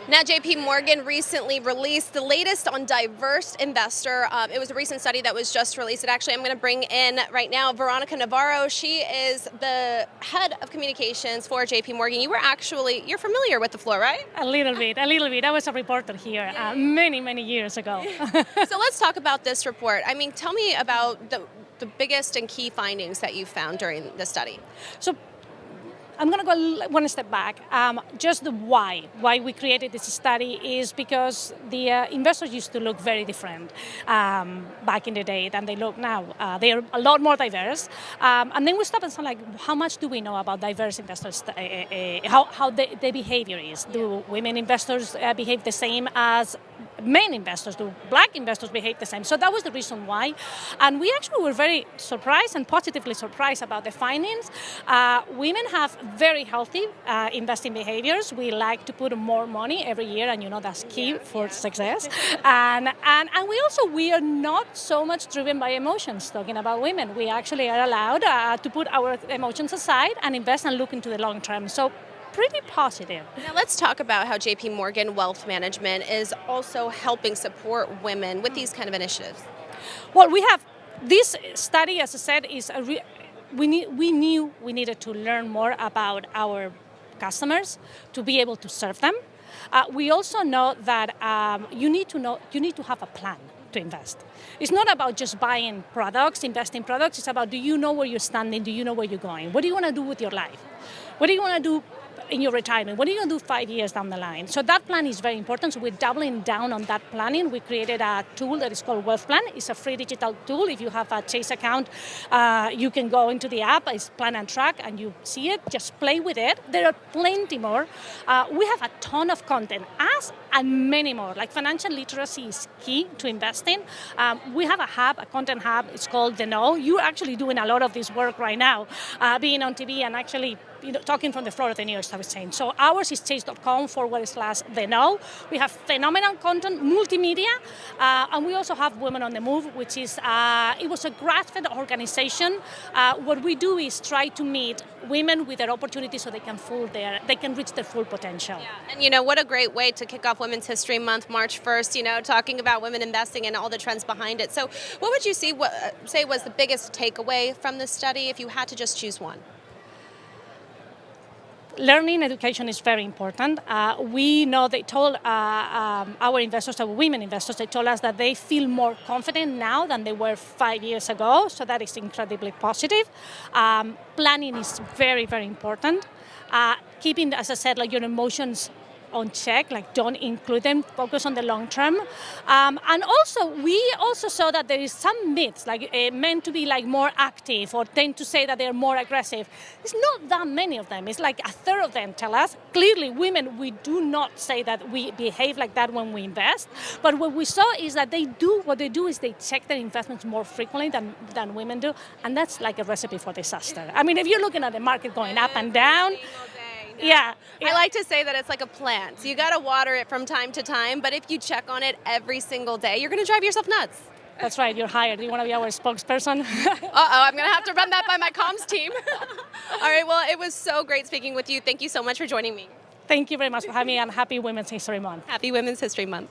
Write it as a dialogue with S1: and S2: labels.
S1: Now, JP Morgan recently released the latest on diverse investor. It was a recent study that was just released. I'm going to bring in right now Veronica Navarro. She is the head of communications for JP Morgan. You're familiar with the floor, right?
S2: A little bit. I was a reporter here many years ago.
S1: So let's talk about this report. Tell me about the biggest and key findings that you found during the study.
S2: So I'm going to go one step back. Just the why we created this study is because the investors used to look very different back in the day than they look now. They are a lot more diverse. And then we stopped and said, how much do we know about diverse investors? How their behavior is? Do women investors behave the same as men investors? Do black investors behave the same? So that was the reason why. And we actually were very surprised and positively surprised about the findings. Women have very healthy investing behaviors. We like to put more money every year, and that's key for success. And we are not so much driven by emotions. Talking about women, we actually are allowed to put our emotions aside and invest and look into the long term. So pretty positive.
S1: Now let's talk about how JP Morgan Wealth Management is also helping support women with these kind of initiatives.
S2: Well, we have this study, as I said, is we knew we needed to learn more about our customers to be able to serve them. We also know that you need to have a plan to invest. It's not about just buying products, investing products. It's about, do you know where you're standing? Do you know where you're going? What do you want to do with your life? What do you want to do in your retirement? What are you going to do 5 years down the line? So that plan is very important. So we're doubling down on that planning. We created a tool that is called Wealth Plan. It's a free digital tool. If you have a Chase account, you can go into the app. It's Plan and Track, and you see it. Just play with it. There are plenty more. We have a ton of content, and many more. Like financial literacy is key to investing. We have a content hub. It's called The Know. You're actually doing a lot of this work right now, being on TV and actually talking from the floor of the New York Stock Exchange. So ours is chase.com/The Know. We have phenomenal content, multimedia, and we also have Women on the Move, which is, it was a grassroots organization. What we do is try to meet women with their opportunities so they can reach their full potential.
S1: Yeah. And what a great way to kick off Women's History Month, March 1st, talking about women investing and all the trends behind it. So what would you say was the biggest takeaway from this study if you had to just choose one?
S2: Learning education is very important. We know they told our investors, our women investors, they told us that they feel more confident now than they were 5 years ago. So that is incredibly positive. Planning is very important. Keeping, as I said, your emotions on check, don't include them, focus on the long term. And also, we also saw that there is some myths, men to be more active or tend to say that they're more aggressive. It's not that many of them. It's a third of them tell us. Clearly, women, we do not say that we behave like that when we invest. But what we saw is that they check their investments more frequently than women do. And that's like a recipe for disaster. If you're looking at the market going up and down, yeah.
S1: I like to say that it's like a plant. So you got to water it from time to time, but if you check on it every single day, you're going to drive yourself nuts.
S2: That's right, you're hired. Do you want to be our spokesperson?
S1: I'm going to have to run that by my comms team. All right, well, it was so great speaking with you. Thank you so much for joining me.
S2: Thank you very much for having me, and happy Women's History Month.
S1: Happy Women's History Month.